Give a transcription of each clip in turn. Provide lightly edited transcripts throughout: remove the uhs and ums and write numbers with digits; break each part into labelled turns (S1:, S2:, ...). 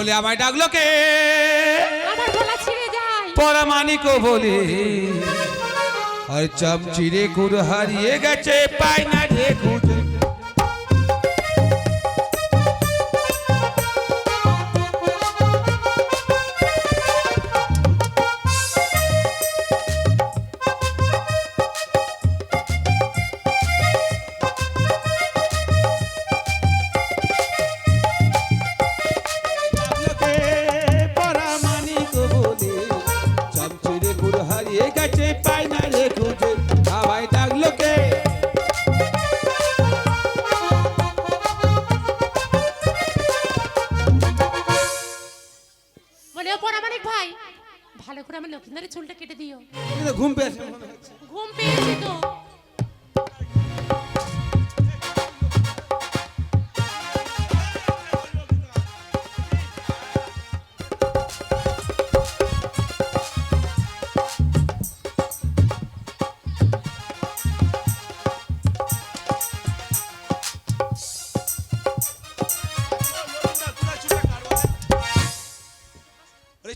S1: বলে আমায় ডাকলো কে?
S2: আমার গলা ছিঁড়ে যায়।
S1: পরামানিক বলে আর চামচিরে গুড় হারিয়ে গেছে, পায় না রে খুঁজে।
S2: ভালো করে আমার লক্ষ্মীনারের চুলটা কেটে দিও।
S1: ঘুম পেয়েছে,
S2: ঘুম পেয়েছি তো।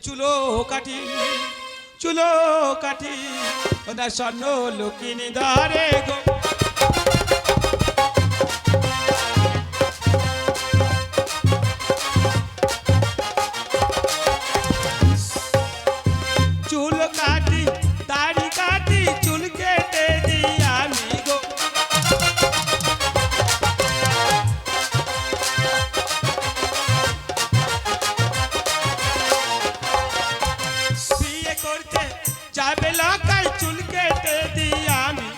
S1: চুলো কাটি চুলো কাটি ওটা স্বর্ণ লুকিনি ধরে গো। চুল কাটি দাড়ি কাটি চুল কেটে দিই আমি গো। যাবে লাগাই চুল কেটে দিই আমি।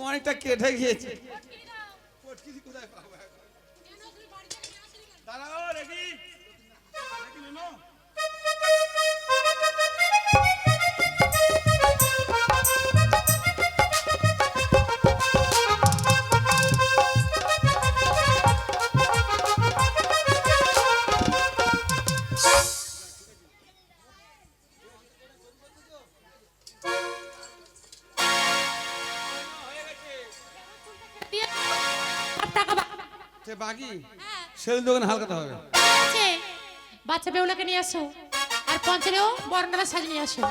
S1: অনেকটা কেটে গিয়েছে। দাঁড়াও রেডি বাকি সেল দোকানে হালকাতে হবে।
S2: বাচ্চা বেউলাকে নিয়ে আসো আর পঞ্চরেও বরণডালা সাজিয়ে নিয়ে আসো।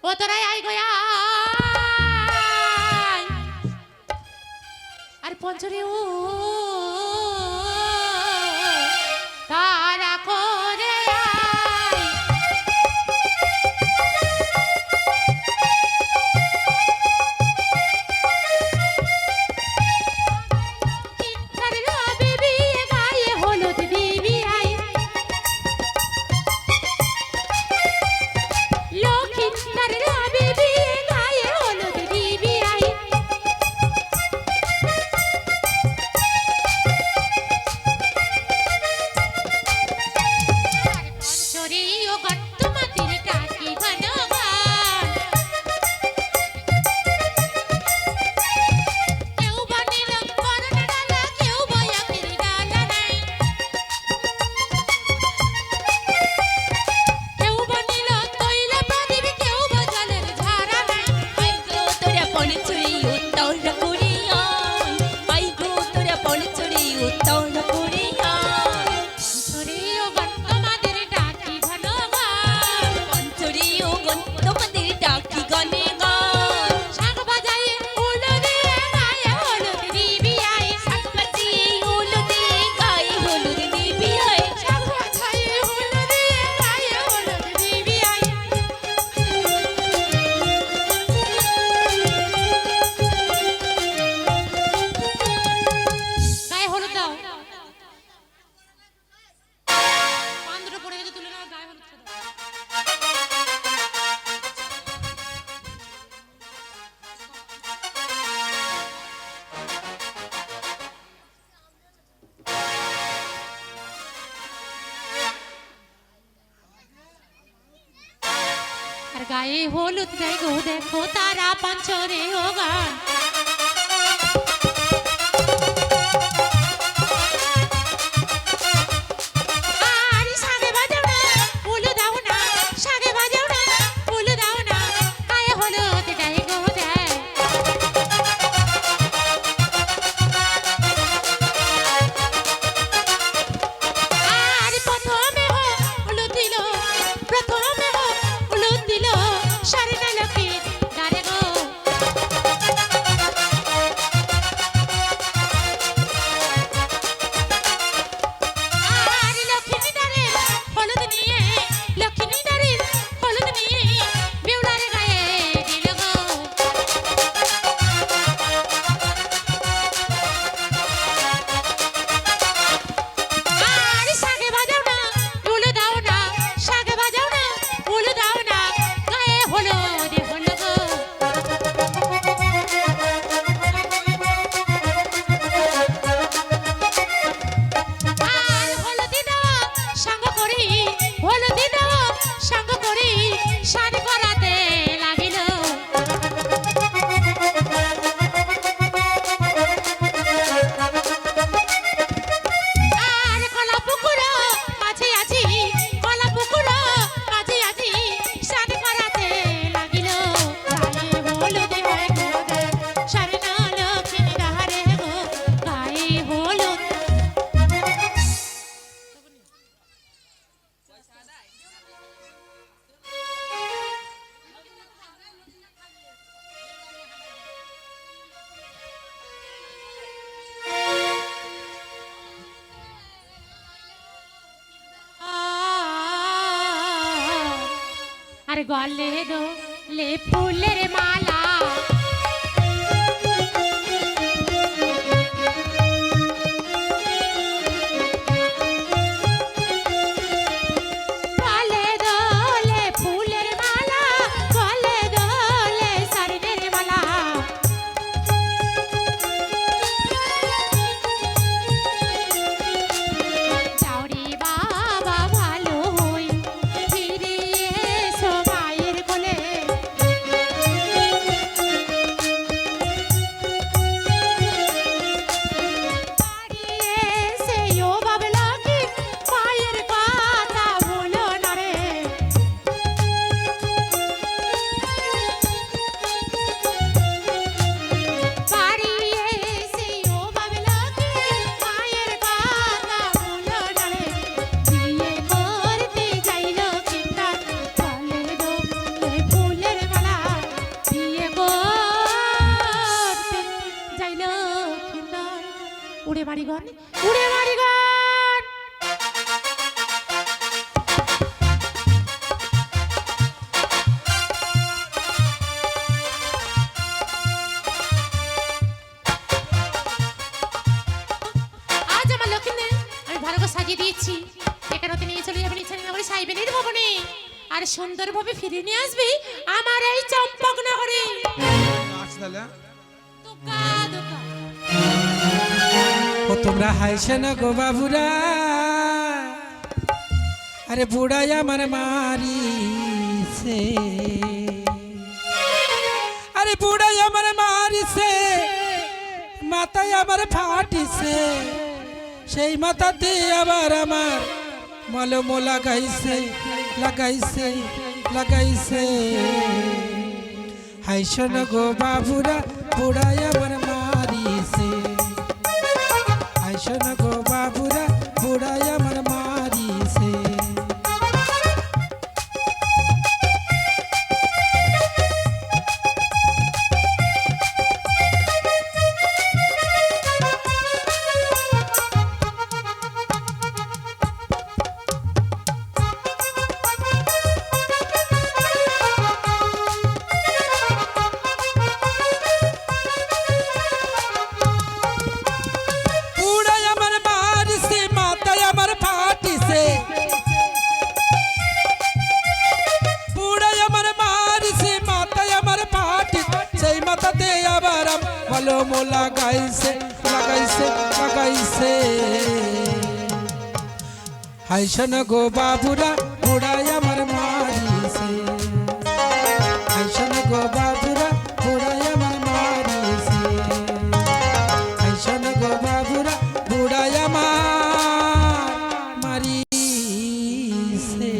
S2: ও তোরাই আই গয়া আর পঞ্চরে ও তারা করে গায়ে হলুদ গাই গো দেখো তারা পঞ্চরে ও গান। আর সামনে বাজাও না উলু দাও আর গলে দোলে ফুলের মালা গলে দোলে ফুলের মালা গলে দোলে সারিনের মালা চাউরি বাবা ভালো হই ফিরে এসো মায়ের কোলে বাড়ি এসে ও বাবলা কি মায়ের কথা বলো না রে বাড়ি এসে ও বাবলা কি মায়ের কথা বলো না রে বিয়ে করতে যাইলো কিন্দার গলে দোলে ফুলের মালা বিয়ে করতে যাইলো কিন্দার উড়ে মারি গন উড়ে মারি গন আজ আমার লক্ষ্মী নেই আমি ভালো করে সাজিয়ে দিয়েছি এখানে নিয়ে চলে যাবে নিচে নগরে সাইবে নিয়ে ভবনে আর সুন্দরভাবে ফিরে নিয়ে আসবি আমার এই চম্পকনগরে
S1: নাচ তাহলে
S2: দোকা দোকা
S3: ও তোমরা হাইছে না গো বাবুরা আরে বুড়াই আমার মারিছে আরে বুড়াই আমার মারিছে মাথায় আমার ফাটিছে সেই মাথাতে আবার আমার মলম লাগাইছে লাগাইছে লাগাইছে হাইছে না গো বাবুরা বুড়াই আমার মারিছে আইসন গো বাবুরা বুড়াই আমার মারিছে বুড়াই আমার মারিছে মাথায় আমার ফাটিছে বুড়াই আমার মারিছে মাথায় আমার ফাটিছে সেই মাথাতে আবার ভালো লাগাইছে লাগাইছে লাগাইছে হাইসন গো বাবুরা বুড়াই আমার মারিছে হাইসন গো বাবুরা বুড়াই আমার মারিছে হাইসন গো বাবুরা বুড়াই আমার মারিছে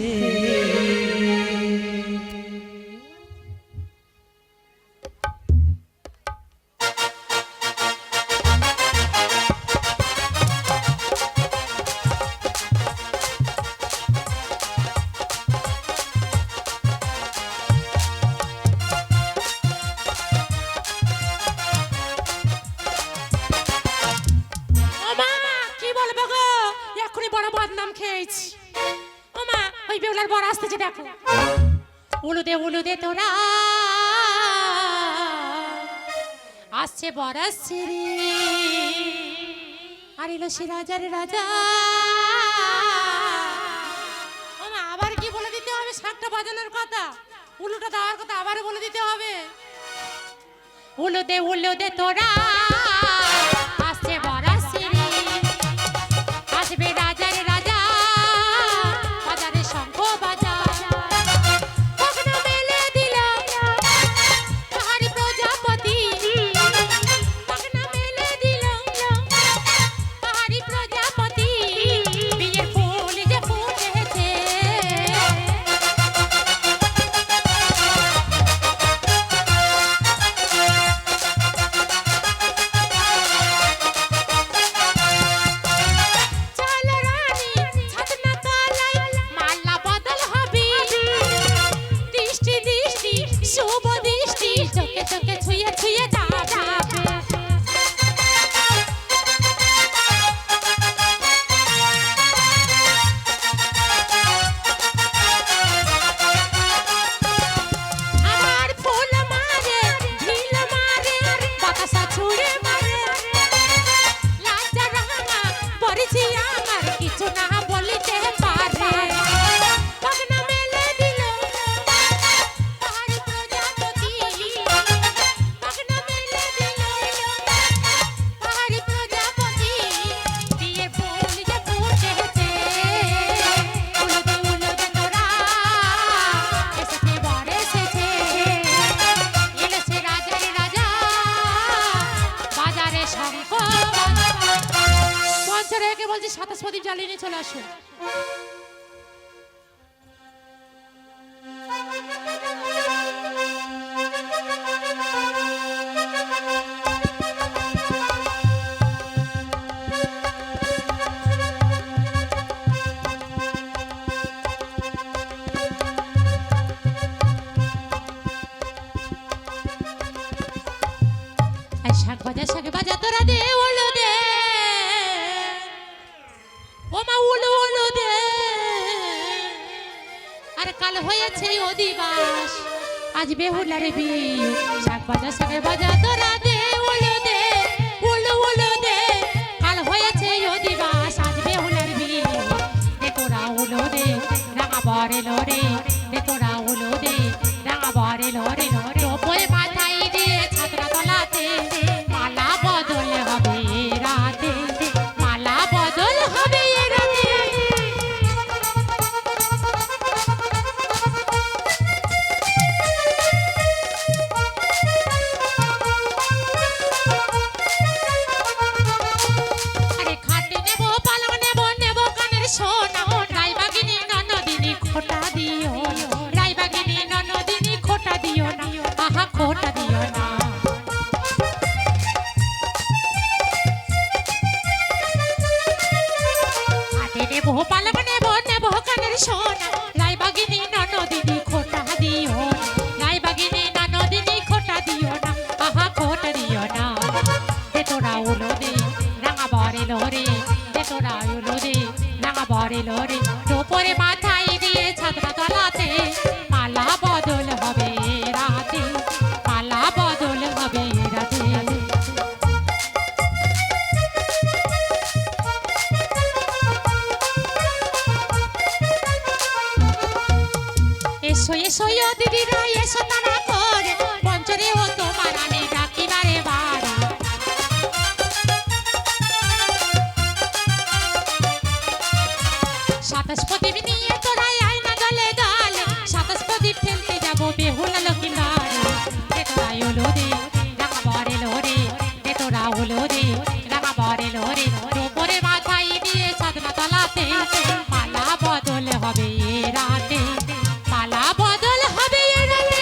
S2: ওমা কি বলবো গো এখনই বড় বদনাম খেয়েছি ওমা ওই বেউলার বড় আসতেছে দেখো উলুদে তোরা আসছে বড় আসছে রে আর এলো সে রাজার রাজা ওমা আবার কি বলে দিতে হবে শাকটা বাজানোর কথা উলুটা দেওয়ার কথা আবার বলে দিতে হবে উলুদে তোরা আসছে বড় আসছে রে আসবে রাজার রাজা বাজারে শঙ্খ বাজা কখনো মেলে দিল তাহারি প্রজাপতি কখনো মেলে দিল তাহারি প্রজাপতি বিয়ের ফুল যে ফুটেছে দেখো পঞ্চ রেখে বলছি 27 প্রদীপ জ্বালিয়ে নিয়ে চলে আসো। শাক বাজা তোরা দে ওলো দে ও মা উলো উলো দে আর কাল হয়েছে অধিবাস আজ বেহুলার বিয়ে শাক বাজা তোরা দে ওলো দে উলো উলো দে কাল হয়েছে অধিবাস আজ বেহুলার বিয়ে দে তোরা উলো দে রাঙা বরে লরে দে তোরা উলো দে রাঙা বরে লরে লরে ওপরে মাথায় দিয়ে ছাত্রা তলাতে মালা বদল হবে রাতে মালা বদল হবে রাতে আরে খাটে নেব পালং নেব নেব কানের সোনা রাইবাগিনী ননদিনী খোটা দিও রাইবাগিনী ননদিনী খোটা দিও না আহা খোটা দিও না নেবো পালক নেবো নেবো কানের সোনা রাইবাগিনী ননদিনী খোটা দিও রাইবাগিনী ননদিনী খোটা দিও না আহা খোটা দিও না দে তোরা উলো দে রাঙা বরে লোরে দে তোরা উলো দে রাঙা বরে লোরে ওপরে মাথায় দিয়ে ছাত্রা তলাতে মালা বদল হবে রাতে মালা বদল হবে রাতে এসো এসো দিদিরা এসো তারা করে পঞ্চরে ও তোমার আমি ডাকি বারে বারে 27 প্রদীপ নিয়ে তোরা আয় না দলে দলে 27 প্রদীপ ফেলতে যাবো বেহুলা লক্ষ্মী বারে দে তোরা ওলো দে রাঙা বরে লোরে দে তোরা ওলো দে রাঙা বরে লোরে ওপরে মাথায় দিয়ে ছাদনা তলাতে মালা বদল হবে রাতে মালা বদল হবে রাতে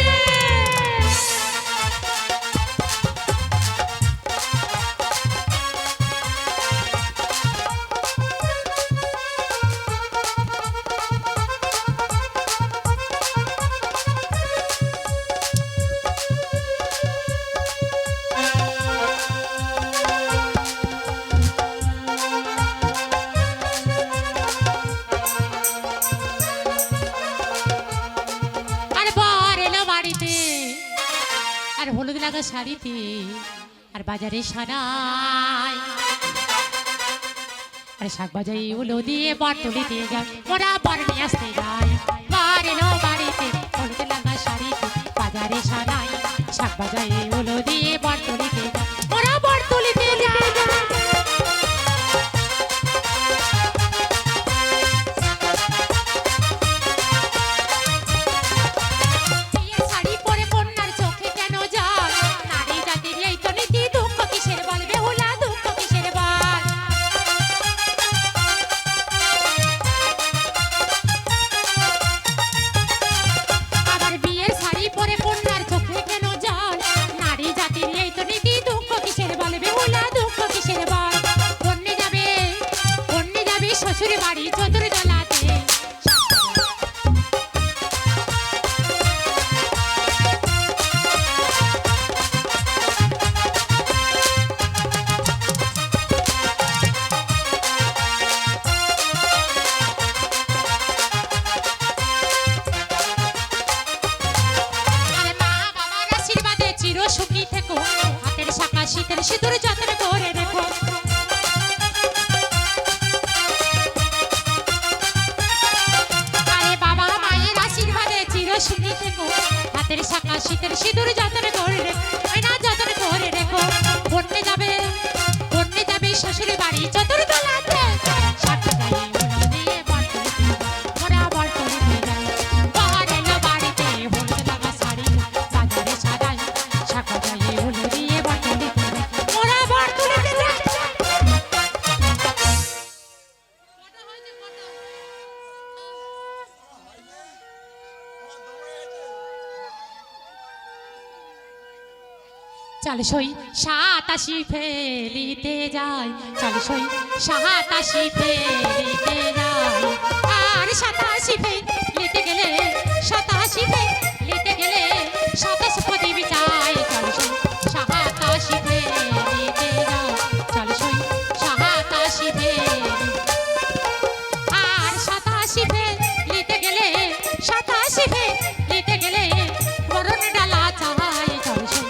S2: আর বর এলো বাড়িতে আর হলুদ লাগা শাড়িতে আর বাজারে সারাই আর শাক বাজাই উলো দিয়ে বর তুলিতে যায় ওরা বর নিয়ে আসতে যায় বর এলো বাড়িতে হলুদ লাগা শাড়িতে বাজারে সারাই শাক বাজাই উলো দিয়ে বর তুলিতে যায় ওরা বর তুলিতে যায় বিয়ের শাড়ি পরে কন্যার চোখে কেন জল নারী জাতির এই তো নীতি দুঃখ কিসের বল বেহুলা দুঃখ কিসের বল আবার বিয়ের শাড়ি পরে কন্যার চোখে কেন জল নারী জাতির এই তো নীতি দুঃখ কিসের বল বেহুলা দুঃখ কিসের বল কন্যা যাবে শ্বশুর বাড়ি চতুর তলাতে আরে মা বাবার আশীর্বাদে চির সুখী থেকো হাতের শাখা শীতের সিঁদুর যত্ন করে রেখো আরে বাবা মায়ের আশীর্বাদে চির সুখী থেকো হাতের শাখা শীতের সিঁদুর যত্ন করে রেখো ওই না যত্ন করে রেখো কন্যা যাবে শ্বশুর বাড়ি চতুর তলাতে সাথে যাই উলো দিয়ে বর তুলিতে ওরা বর তুলিতে যায় বর এলো বাড়িতে হলুদ লাগা শাড়ি বাজারে সারাই শাক বাজাই উলো দিয়ে বর তুলিতে যায় ওরা বর তুলিতে যায় চল সই 87 ফেলিতে যাই, চল সই 87 ফেলিতে যাই। আর 87 ফেলিতে গেলে 87 ফেলিতে গেলে 27 প্রদীপ চাই। চল সই 87 ফেলিতে যাই, চল সই 87 ফেলি। আর 87 ফেলিতে গেলে 87 ফেলিতে গেলে বরণ ডালা চাই। চল সই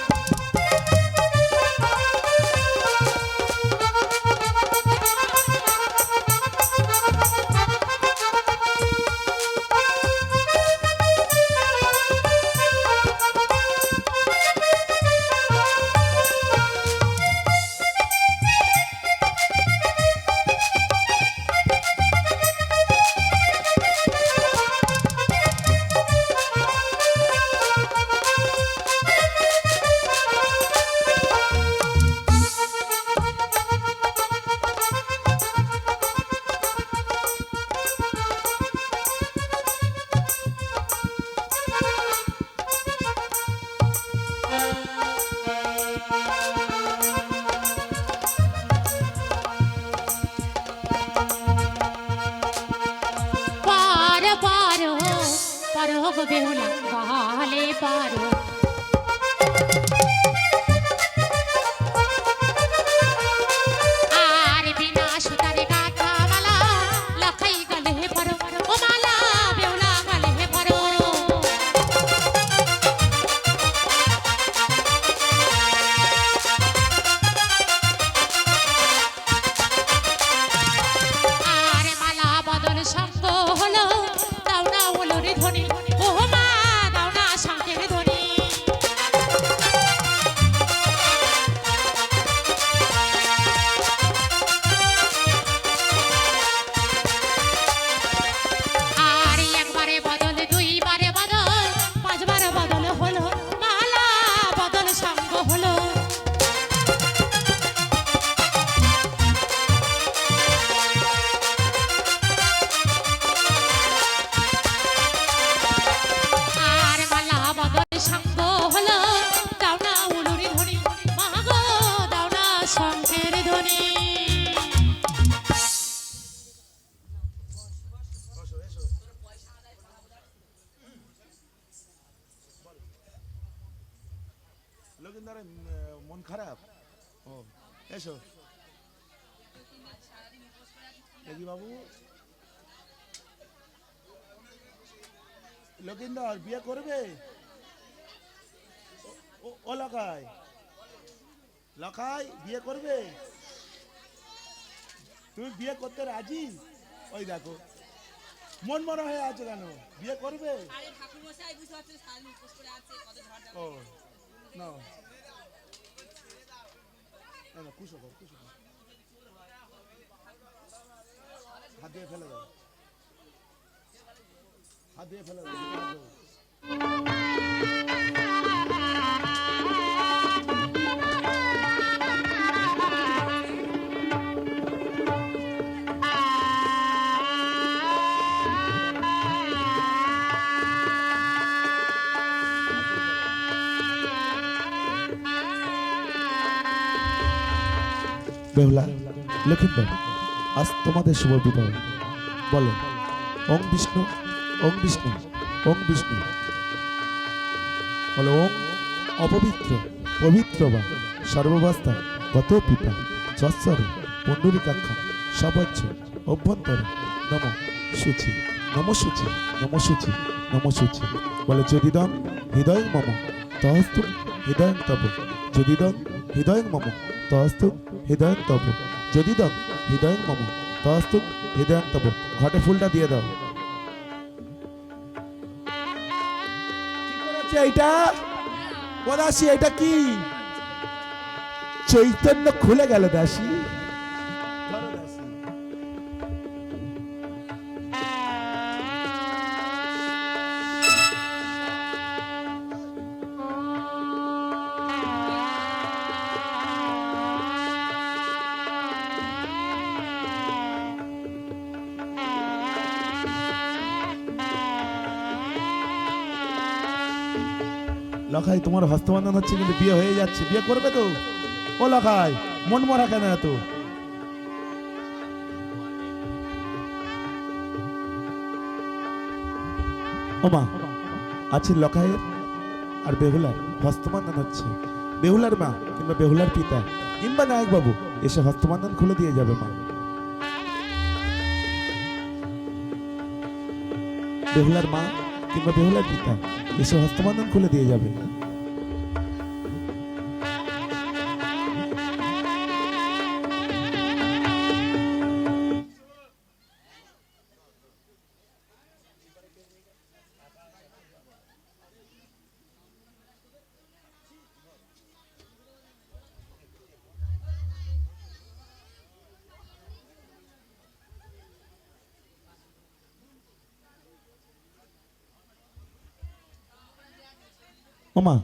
S2: পারো গো বেহুলা গালে পারো। আর বিনা সুতারে গাঁথা মালা লখাই গলে পারো, ও মালা বেহুলা গালে পারো। আর মালা বদল সঙ্গ হলো দাও না হলো রে ধ্বনি, ও মা দাও না শঙ্খের ধ্বনি। আর একবারে বদল দুইবারে বদল পাঁচবার বদল হলো, মালা বদল সঙ্গ হলো। আর মালা বদল সঙ্গ হলো দাও না উলুর ধ্বনি, মা গো দাও না শঙ্খের ধ্বনি।
S4: লকিন্দারের মন খারাপ, ও এসো দেখি বাবু। লকিন্দার বিয়ে করবে? ও লকাই, লকাই বিয়ে করবে? তুমি বিয়ে করতে রাজি? ওই দেখো মন মরা হয়ে আছে কেন? বিয়ে করবে? ও না না, কুশো কর, কুশো কর, হাত দিয়ে ফেলে দাও, হাত দিয়ে ফেলে দাও। বেহুলা, লক্ষিন্দর, আজ তোমাদের শুভ বিবাহ। বলো ওং বিষ্ণু, ওং বিষ্ণু, ওং বিষ্ণু। বলো ওং অপবিত্র পবিত্র বা সর্বাবস্থা গত পিতা যশ্বরে পুণ্ডরীকাক্ষ সবচ্ছ অভ্যন্তরে নম শুচি, নম শুচি, নম শুচি, নম শুচি। বলে যদিদং হৃদয় মম তহস্তু হৃদয় তব, যদিদং হৃদয় মম তহস্তু হৃদয় তব, যদিদং হৃদয় মম তহস্তু হৃদয় তব। ঘটে ফুলটা দিয়ে দাও। এইটা ও দাসী, এটা কি? চৈতন্য খুলে গেল দাসী। লখাই তোমার হস্তবন্ধন হচ্ছে কিন্তু বিয়ে হয়ে যাচ্ছে, বিয়ে করবে তো? ও লখাই মন মরা কেন এত? ওমা আছে লখাইয়ের আর বেহুলার হস্তবন্ধন হচ্ছে। বেহুলার মা কিংবা বেহুলার পিতা কিংবা নায়ক বাবু এসে হস্তবন্ধন খুলে দিয়ে যাবে মা। বেহুলার মা কিংবা বেহুলার পিতা এসে হস্তবন্ধন খুলে দিয়ে যাবে। ওমা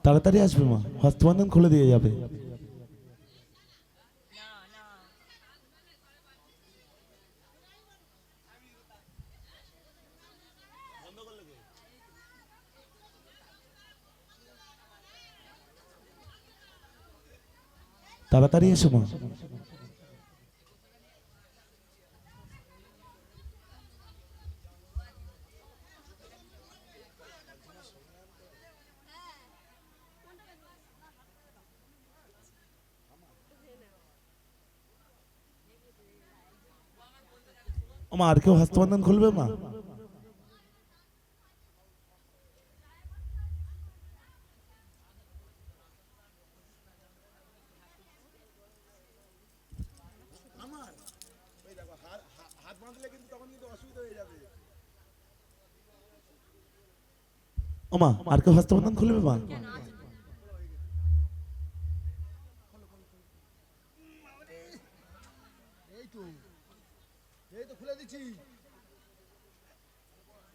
S4: তাড়াতাড়ি আসবে মা, হস্তবন্ধন খুলে দিয়ে যাবে। তাড়াতাড়ি এসো মা। ওমা আর কেউ হস্তবন্ধন খুলবে মা? ওমা আর কেউ হস্তবন্ধন খুলবে মা?
S5: এই তো খুলে দিচ্ছি,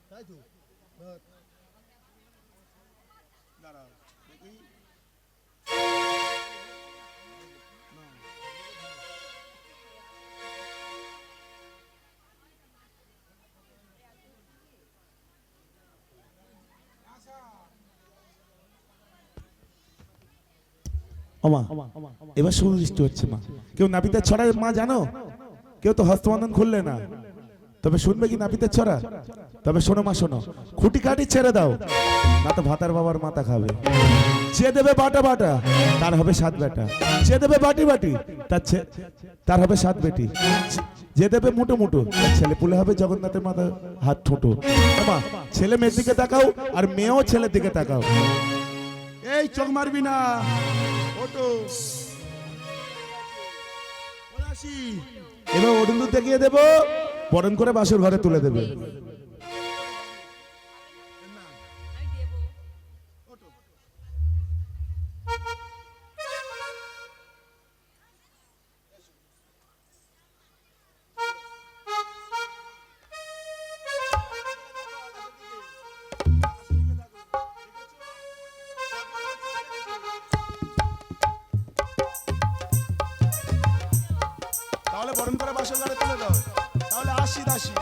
S5: তাই তো দাঁড়াও দেখি।
S4: ওমা এবার সুবৃষ্টি হচ্ছে মা। কেউ নাপিতের ছড়ায় মা জানো? কেউ তো হস্তবন্ধন খুললে না, তবে শুনবে কি নাপিতের ছড়া? তবে শোনো মা শোনো, খুঁটি কাটি ছেড়ে দাও না তো ভাতার বাবার মাথা খাবে। যে দেবে বাটা বাটা তার হবে 7 বেটা, যে দেবে বাটি বাটি তার হবে 7 বেটি, যে দেবে মুটো মুটো তার ছেলে পুলে হবে জগন্নাথের মাথা হাত ঠোঁটো। মা ছেলে মেয়ের দিকে তাকাও আর মেয়েও ছেলের দিকে তাকাও।
S5: এই চোখ মারবি না, ওটো আসি।
S4: এবার অরুন্ধু দেখিয়ে দেবো, বরণ করে বাসুর ঘরে তুলে দেবে।
S5: তাহলে বরণ করে বাসর ঘরে তুলে দাও, তাহলে আসি দাসি।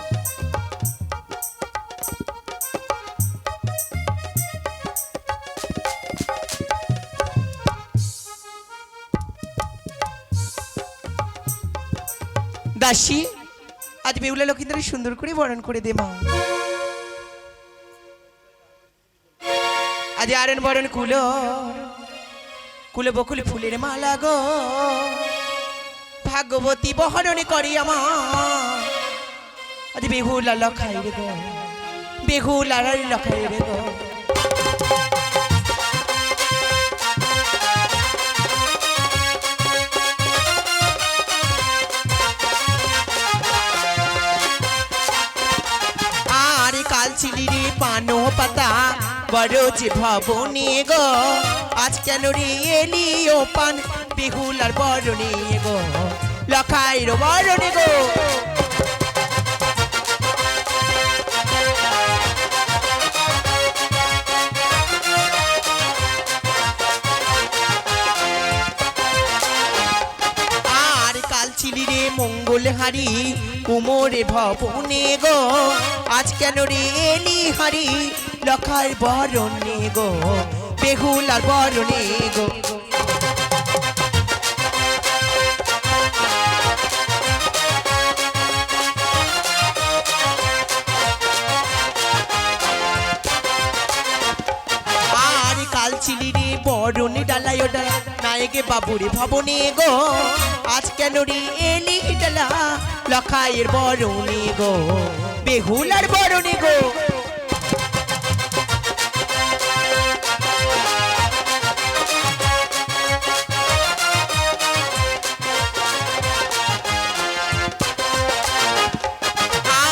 S6: দাসী আজ বেহুলা লক্ষিন্দর সুন্দর করে বরণ করে দে মা। আজ আরণ বরণ কুলো কুলো বকুল ফুলের মালা গো, ভাগবতী বহরণ করি আমার। আজ বেহুলা লখাই রে গো, বেহুলা লখাই রে গো। আর কাল ছিলি রে পানো পাতা বড় যে ভবনে গো, আজ কেন রে এলি ও পান বেহুলার বরণে গো, লখাইর বরণে গো। আর কাল ছিলি রে মঙ্গল হারি উমরে ভবনে গো, আজ কেন রে এলি হারি লখার বরণে গো বেহুলার বরণে গো আর কাল ছিলি রে বরণে ডালাই ও ডালা নায়কে বাবুরে ভবনে গো আজ কেন রে এলি ডালা লখাইয়ের বরণে গো বেহুলার বরণে গো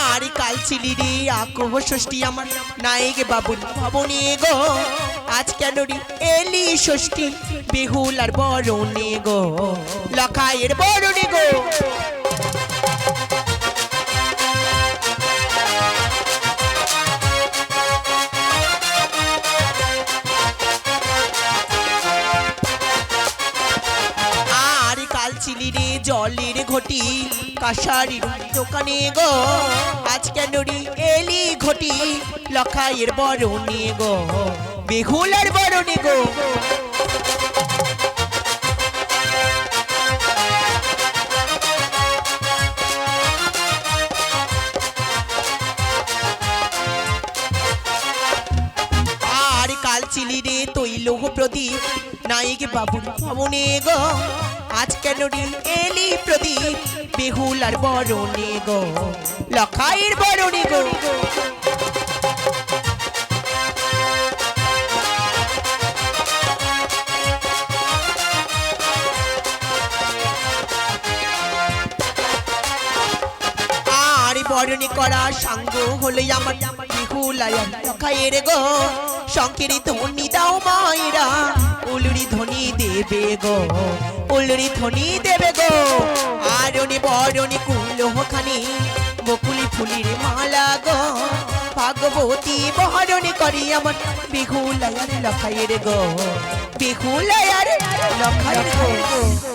S6: আর কাল ছিলি রে আকহ ষষ্ঠী আমার নায়কে বাবুর ভবনে গো আজ কেন রে এলি ষষ্ঠী বেহুলার বরণে গো লখাইয়ের বরণে গো আর কাল ছিলি রে জলের ঘটি কাশারির দোকানে গো আজ কেন রে এলি ঘটি লখাইয়ের বরণে গো বেহুলার বরণে গো আর কাল ছিলি রে তৈল প্রদীপ নায়ক বাবুর ভবনে গো আজ কেন রে এলি প্রদীপ বেহুলার বরণে গো লখাইয়ের বরণে গো আর বরণে করা সাঙ্গ হলো আমার বেহুলার লখাইয়ের গো শঙ্কের ধ্বনি দাও মায়েরা উলুরি ধ্বনি দেবে গো উলুরি ধ্বনি দেবে গো আরণে বরণে কুলখানি বকুলি ফুলির মালা গো ভাগবতী বরণে করি আমার বেহুলার লখাইয়ের গো বেহুলার লখাইয়ের গো